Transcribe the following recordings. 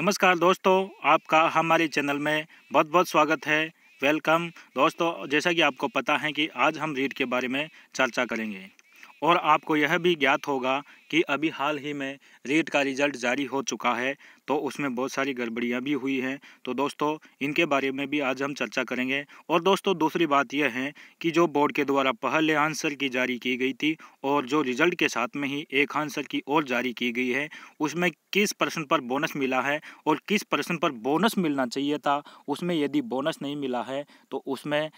नमस्कार दोस्तों, आपका हमारे चैनल में बहुत बहुत स्वागत है। वेलकम दोस्तों। जैसा कि आपको पता है कि आज हम रीट के बारे में चर्चा करेंगे और आपको यह भी ज्ञात होगा कि अभी हाल ही में रीट का रिज़ल्ट जारी हो चुका है, तो उसमें बहुत सारी गड़बड़ियां भी हुई हैं। तो दोस्तों इनके बारे में भी आज हम चर्चा करेंगे। और दोस्तों दूसरी बात यह है कि जो बोर्ड के द्वारा पहले आंसर की जारी की गई थी और जो रिज़ल्ट के साथ में ही एक आंसर की और जारी की गई है, उसमें किस प्रश्न पर बोनस मिला है और किस प्रश्न पर बोनस मिलना चाहिए था, उसमें यदि बोनस नहीं मिला है तो उसमें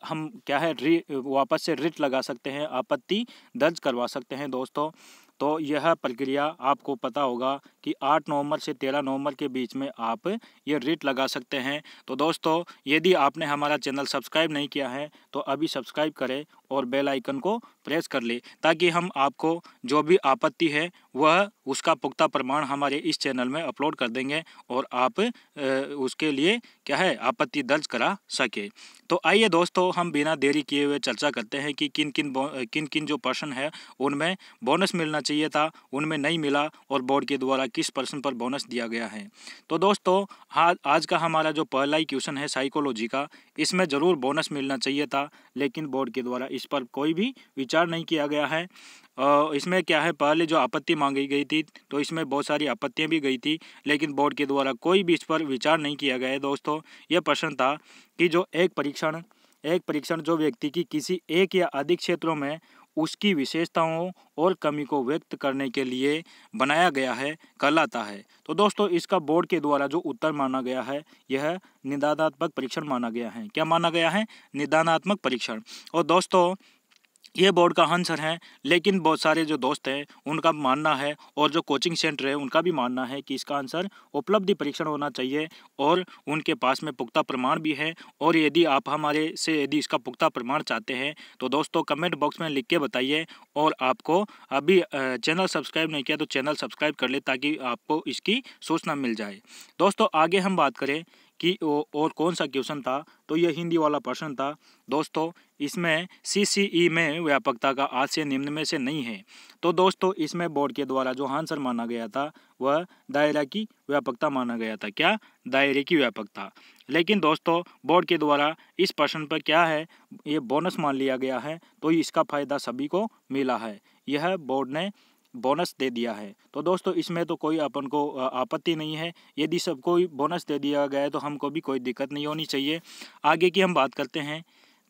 हम क्या है वापस से रिट लगा सकते हैं, आपत्ति दर्ज करवा सकते हैं दोस्तों। तो यह प्रक्रिया आपको पता होगा कि 8 नवंबर से 13 नवंबर के बीच में आप ये रिट लगा सकते हैं। तो दोस्तों यदि आपने हमारा चैनल सब्सक्राइब नहीं किया है तो अभी सब्सक्राइब करें और बेल आइकन को प्रेस कर ले, ताकि हम आपको जो भी आपत्ति है वह उसका पुख्ता प्रमाण हमारे इस चैनल में अपलोड कर देंगे और आप उसके लिए क्या है आपत्ति दर्ज करा सके। तो आइए दोस्तों हम बिना देरी किए हुए चर्चा करते हैं कि किन किन जो प्रश्न है उनमें बोनस मिलना चाहिए था, उनमें नहीं मिला, और बोर्ड के द्वारा किस प्रश्न पर बोनस दिया गया है। तो दोस्तों हाँ, आज का हमारा जो पहला ही क्वेश्चन है साइकोलॉजी का, इसमें ज़रूर बोनस मिलना चाहिए था, लेकिन बोर्ड के द्वारा इस पर कोई भी विचार नहीं किया गया है। इसमें क्या है, पहले जो आपत्ति मांगी गई थी तो इसमें बहुत सारी आपत्तियां भी गई थी, लेकिन बोर्ड के द्वारा कोई भी इस पर विचार नहीं किया गया है। दोस्तों यह प्रश्न था कि जो एक परीक्षण जो व्यक्ति की किसी एक या अधिक क्षेत्रों में उसकी विशेषताओं और कमी को व्यक्त करने के लिए बनाया गया है कहलाता है। तो दोस्तों इसका बोर्ड के द्वारा जो उत्तर माना गया है यह निदानात्मक परीक्षण माना गया है। क्या माना गया है? निदानात्मक परीक्षण। और दोस्तों ये बोर्ड का आंसर है, लेकिन बहुत सारे जो दोस्त हैं उनका मानना है और जो कोचिंग सेंटर है उनका भी मानना है कि इसका आंसर उपलब्धि परीक्षण होना चाहिए, और उनके पास में पुख्ता प्रमाण भी है। और यदि आप हमारे से यदि इसका पुख्ता प्रमाण चाहते हैं तो दोस्तों कमेंट बॉक्स में लिख के बताइए। और आपको अभी चैनल सब्सक्राइब नहीं किया तो चैनल सब्सक्राइब कर ले, ताकि आपको इसकी सूचना मिल जाए। दोस्तों आगे हम बात करें कि और कौन सा क्वेश्चन था, तो यह हिंदी वाला प्रश्न था। दोस्तों इसमें सीसीई में व्यापकता का आशय निम्न में से नहीं है। तो दोस्तों इसमें बोर्ड के द्वारा जो आंसर माना गया था वह दायरा की व्यापकता माना गया था। क्या? दायरे की व्यापकता। लेकिन दोस्तों बोर्ड के द्वारा इस प्रश्न पर क्या है, ये बोनस मान लिया गया है, तो इसका फायदा सभी को मिला है, यह बोर्ड ने बोनस दे दिया है। तो दोस्तों इसमें तो कोई अपन को आपत्ति नहीं है। यदि सबको बोनस दे दिया गया है तो हमको भी कोई दिक्कत नहीं होनी चाहिए। आगे की हम बात करते हैं।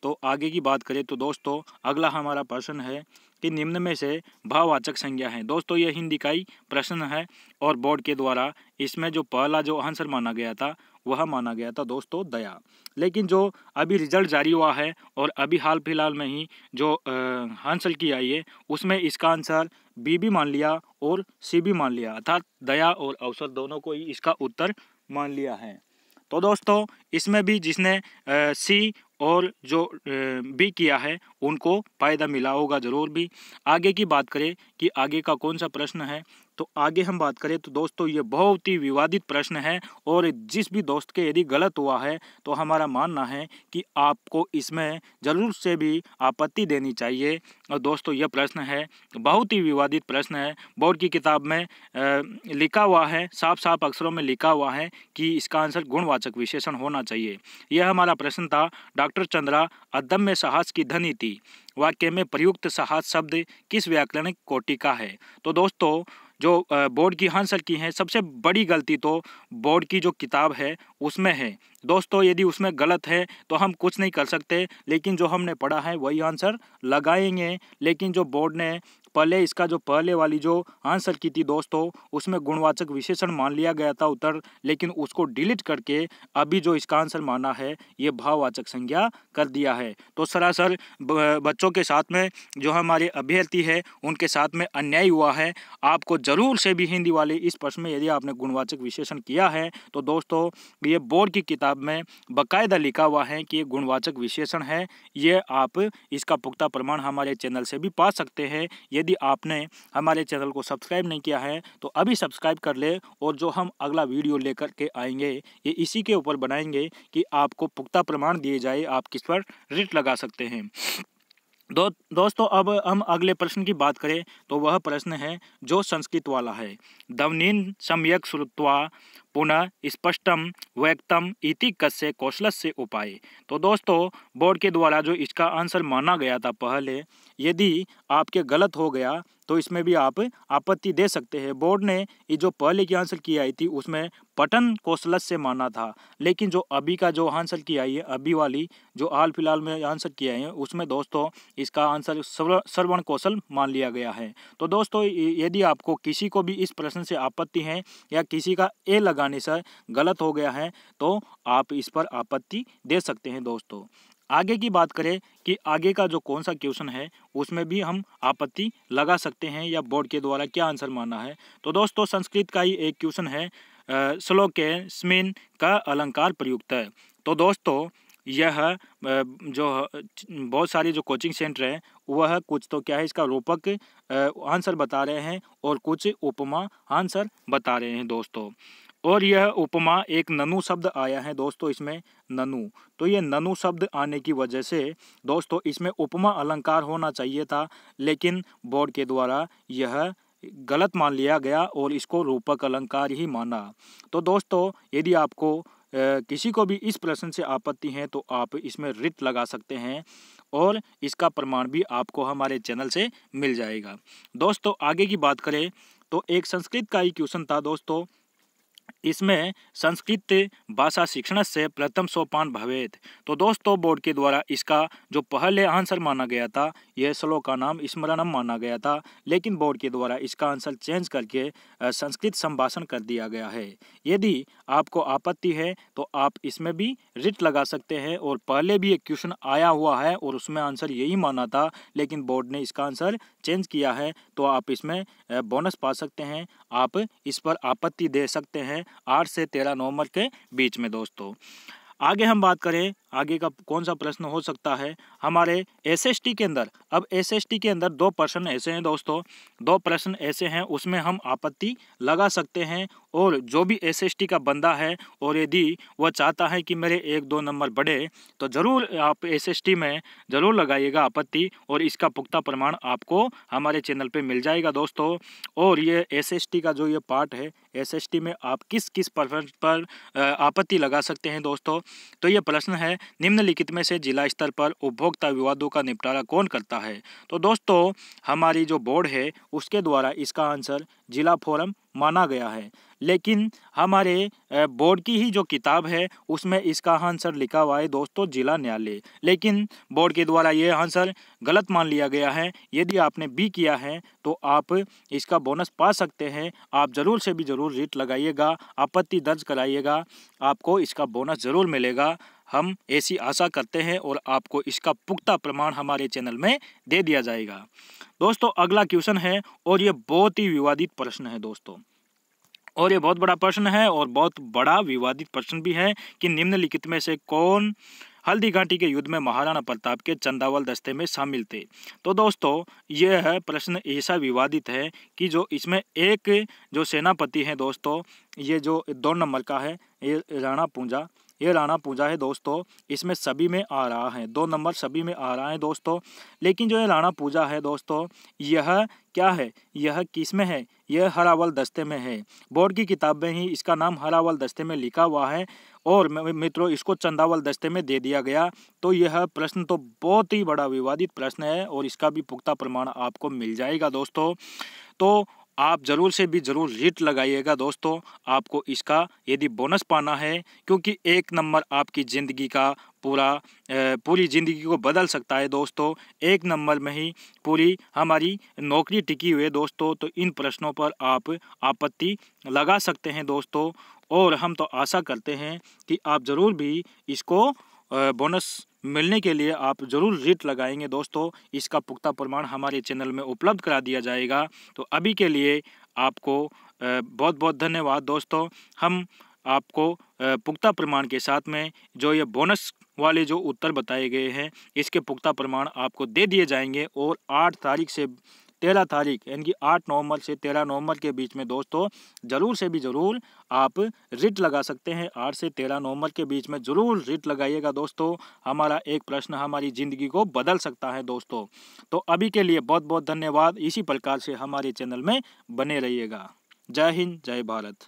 तो आगे की बात करें तो दोस्तों अगला हमारा प्रश्न है कि निम्न में से भाववाचक संज्ञा है। दोस्तों यह हिंदी का ही प्रश्न है और बोर्ड के द्वारा इसमें जो पहला जो आंसर माना गया था वह माना गया था दोस्तों दया। लेकिन जो अभी रिजल्ट जारी हुआ है और अभी हाल फिलहाल में ही जो आंसर की आई है उसमें इसका आंसर बी भी मान लिया और सी भी मान लिया, अर्थात दया और अवसर दोनों को ही इसका उत्तर मान लिया है। तो दोस्तों इसमें भी जिसने सी और जो बी किया है उनको फायदा मिला होगा ज़रूर भी। आगे की बात करें कि आगे का कौन सा प्रश्न है, तो आगे हम बात करें तो दोस्तों ये बहुत ही विवादित प्रश्न है, और जिस भी दोस्त के यदि गलत हुआ है तो हमारा मानना है कि आपको इसमें ज़रूर से भी आपत्ति देनी चाहिए। और दोस्तों यह प्रश्न है बहुत ही विवादित प्रश्न है। बोर्ड की किताब में लिखा हुआ है, साफ साफ अक्षरों में लिखा हुआ है कि इसका आंसर गुणवाचक विशेषण होना चाहिए। यह हमारा प्रश्न था। डॉक्टर चंद्रा अदम्य साहस की धनी थी। वाक्य में प्रयुक्त साहस शब्द किस व्याकरणिक कोटि का है? तो दोस्तों जो बोर्ड की आंसर की है सबसे बड़ी गलती तो बोर्ड की जो किताब है उसमें है। दोस्तों यदि उसमें गलत है तो हम कुछ नहीं कर सकते, लेकिन जो हमने पढ़ा है वही आंसर लगाएंगे। लेकिन जो बोर्ड ने पहले इसका जो पहले वाली जो आंसर की थी दोस्तों उसमें गुणवाचक विशेषण मान लिया गया था उत्तर, लेकिन उसको डिलीट करके अभी जो इसका आंसर माना है ये भाववाचक संज्ञा कर दिया है। तो सरासर बच्चों के साथ में जो हमारे अभ्यर्थी है उनके साथ में अन्याय हुआ है। आपको जरूर से भी हिंदी वाले इस प्रश्न में यदि आपने गुणवाचक विशेषण किया है तो दोस्तों ये बोर्ड की किताब में बाकायदा लिखा हुआ है कि ये गुणवाचक विशेषण है। ये आप इसका पुख्ता प्रमाण हमारे चैनल से भी पा सकते हैं। यदि आपने हमारे चैनल को सब्सक्राइब नहीं किया है तो अभी सब्सक्राइब कर ले, और जो हम अगला वीडियो लेकर के आएंगे ये इसी के ऊपर बनाएंगे कि आपको पुख्ता प्रमाण दिए जाए आप किस पर रिट लगा सकते हैं। दोस्तों अब हम अगले प्रश्न की बात करें तो वह प्रश्न है जो संस्कृत वाला है। ध्वनिं सम्यक् श्रुत्वा पुनः स्पष्टम व्यक्तम इति कस्य कौशलस्य उपाय। तो दोस्तों बोर्ड के द्वारा जो इसका आंसर माना गया था पहले, यदि आपके गलत हो गया तो इसमें भी आप आपत्ति दे सकते हैं। बोर्ड ने ये जो पहले की आंसर की आई थी उसमें पठन कौशल से माना था, लेकिन जो अभी का जो आंसर की आई है, अभी वाली जो हाल फिलहाल में आंसर किया है उसमें दोस्तों इसका आंसर श्रवण कौशल मान लिया गया है। तो दोस्तों यदि आपको किसी को भी इस प्रश्न से आपत्ति है या किसी का ए लगाने से गलत हो गया है तो आप इस पर आपत्ति दे सकते हैं। दोस्तों आगे की बात करें कि आगे का जो कौन सा क्वेश्चन है उसमें भी हम आपत्ति लगा सकते हैं या बोर्ड के द्वारा क्या आंसर माना है। तो दोस्तों संस्कृत का ही एक क्वेश्चन है, श्लोकेस्मिन् का अलंकार प्रयुक्त है। तो दोस्तों यह जो बहुत सारी जो कोचिंग सेंटर है वह कुछ तो क्या है इसका रूपक आंसर बता रहे हैं और कुछ उपमा आंसर बता रहे हैं दोस्तों। और यह उपमा एक ननु शब्द आया है दोस्तों इसमें, ननु। तो ये ननु शब्द आने की वजह से दोस्तों इसमें उपमा अलंकार होना चाहिए था, लेकिन बोर्ड के द्वारा यह गलत मान लिया गया और इसको रूपक अलंकार ही माना। तो दोस्तों यदि आपको किसी को भी इस प्रश्न से आपत्ति है तो आप इसमें रिट लगा सकते हैं और इसका प्रमाण भी आपको हमारे चैनल से मिल जाएगा। दोस्तों आगे की बात करें तो एक संस्कृत का ही क्वेश्चन था दोस्तों, इसमें संस्कृत भाषा शिक्षण से प्रथम सोपान भवेत। तो दोस्तों बोर्ड के द्वारा इसका जो पहले आंसर माना गया था यह श्लोक का नाम स्मरणम माना गया था, लेकिन बोर्ड के द्वारा इसका आंसर चेंज करके संस्कृत संभाषण कर दिया गया है। यदि आपको आपत्ति है तो आप इसमें भी रिट लगा सकते हैं और पहले भी एक क्वेश्चन आया हुआ है और उसमें आंसर यही माना था, लेकिन बोर्ड ने इसका आंसर चेंज किया है तो आप इसमें बोनस पा सकते हैं। आप इस पर आपत्ति दे सकते हैं 8 से 13 नवंबर के बीच में। दोस्तों आगे हम बात करें आगे का कौन सा प्रश्न हो सकता है हमारे एसएसटी के अंदर। अब एसएसटी के अंदर 2 प्रश्न ऐसे हैं दोस्तों, 2 प्रश्न ऐसे हैं उसमें हम आपत्ति लगा सकते हैं। और जो भी एसएसटी का बंदा है और यदि वह चाहता है कि मेरे 1-2 नंबर बढ़े तो ज़रूर आप एसएसटी में ज़रूर लगाइएगा आपत्ति और इसका पुख्ता प्रमाण आपको हमारे चैनल पे मिल जाएगा दोस्तों। और ये एसएसटी का जो ये पार्ट है, एसएसटी में आप किस किस पर आपत्ति लगा सकते हैं दोस्तों। तो ये प्रश्न है निम्नलिखित में से जिला स्तर पर उपभोक्ता विवादों का निपटारा कौन करता है। तो दोस्तों हमारी जो बोर्ड है उसके द्वारा इसका आंसर जिला फोरम माना गया है, लेकिन हमारे बोर्ड की ही जो किताब है उसमें इसका आंसर लिखा हुआ है दोस्तों जिला न्यायालय, लेकिन बोर्ड के द्वारा ये आंसर गलत मान लिया गया है। यदि आपने बी किया है तो आप इसका बोनस पा सकते हैं। आप ज़रूर से भी ज़रूर रिट लगाइएगा, आपत्ति दर्ज कराइएगा, आपको इसका बोनस ज़रूर मिलेगा। हम ऐसी आशा करते हैं और आपको इसका पुख्ता प्रमाण हमारे चैनल में दे दिया जाएगा। दोस्तों अगला क्वेश्चन है और ये बहुत ही विवादित प्रश्न है दोस्तों, और ये बहुत बड़ा प्रश्न है और बहुत बड़ा विवादित प्रश्न भी है कि निम्नलिखित में से कौन हल्दी घाटी के युद्ध में महाराणा प्रताप के चंदावल दस्ते में शामिल थे। तो दोस्तों यह प्रश्न ऐसा विवादित है कि जो इसमें एक जो सेनापति है दोस्तों, ये जो 2 नंबर का है ये राणा पूंजा, ये राणा पूंजा है दोस्तों, इसमें सभी में आ रहा है 2 नंबर सभी में आ रहा है दोस्तों। लेकिन जो ये राणा पूंजा है दोस्तों यह क्या है, यह किस में है, यह हरावल दस्ते में है। बोर्ड की किताब में ही इसका नाम हरावल दस्ते में लिखा हुआ है और मित्रों इसको चंदावल दस्ते में दे दिया गया। तो यह प्रश्न तो बहुत ही बड़ा विवादित प्रश्न है और इसका भी पुख्ता प्रमाण आपको मिल जाएगा दोस्तों। तो आप ज़रूर से भी ज़रूर रिट लगाइएगा दोस्तों, आपको इसका यदि बोनस पाना है, क्योंकि 1 नंबर आपकी ज़िंदगी का पूरी ज़िंदगी को बदल सकता है दोस्तों। 1 नंबर में ही पूरी हमारी नौकरी टिकी हुई है दोस्तों। तो इन प्रश्नों पर आप आपत्ति लगा सकते हैं दोस्तों और हम तो आशा करते हैं कि आप ज़रूर भी इसको बोनस मिलने के लिए आप ज़रूर रिट लगाएंगे दोस्तों। इसका पुख्ता प्रमाण हमारे चैनल में उपलब्ध करा दिया जाएगा। तो अभी के लिए आपको बहुत बहुत धन्यवाद दोस्तों। हम आपको पुख्ता प्रमाण के साथ में जो ये बोनस वाले जो उत्तर बताए गए हैं इसके पुख्ता प्रमाण आपको दे दिए जाएंगे और 8 तारीख से 13 तारीख यानी कि 8 नवंबर से 13 नवंबर के बीच में दोस्तों ज़रूर से भी ज़रूर आप रिट लगा सकते हैं। 8 से 13 नवंबर के बीच में ज़रूर रिट लगाइएगा दोस्तों। हमारा एक प्रश्न हमारी ज़िंदगी को बदल सकता है दोस्तों। तो अभी के लिए बहुत बहुत धन्यवाद। इसी प्रकार से हमारे चैनल में बने रहिएगा। जय हिंद, जय भारत।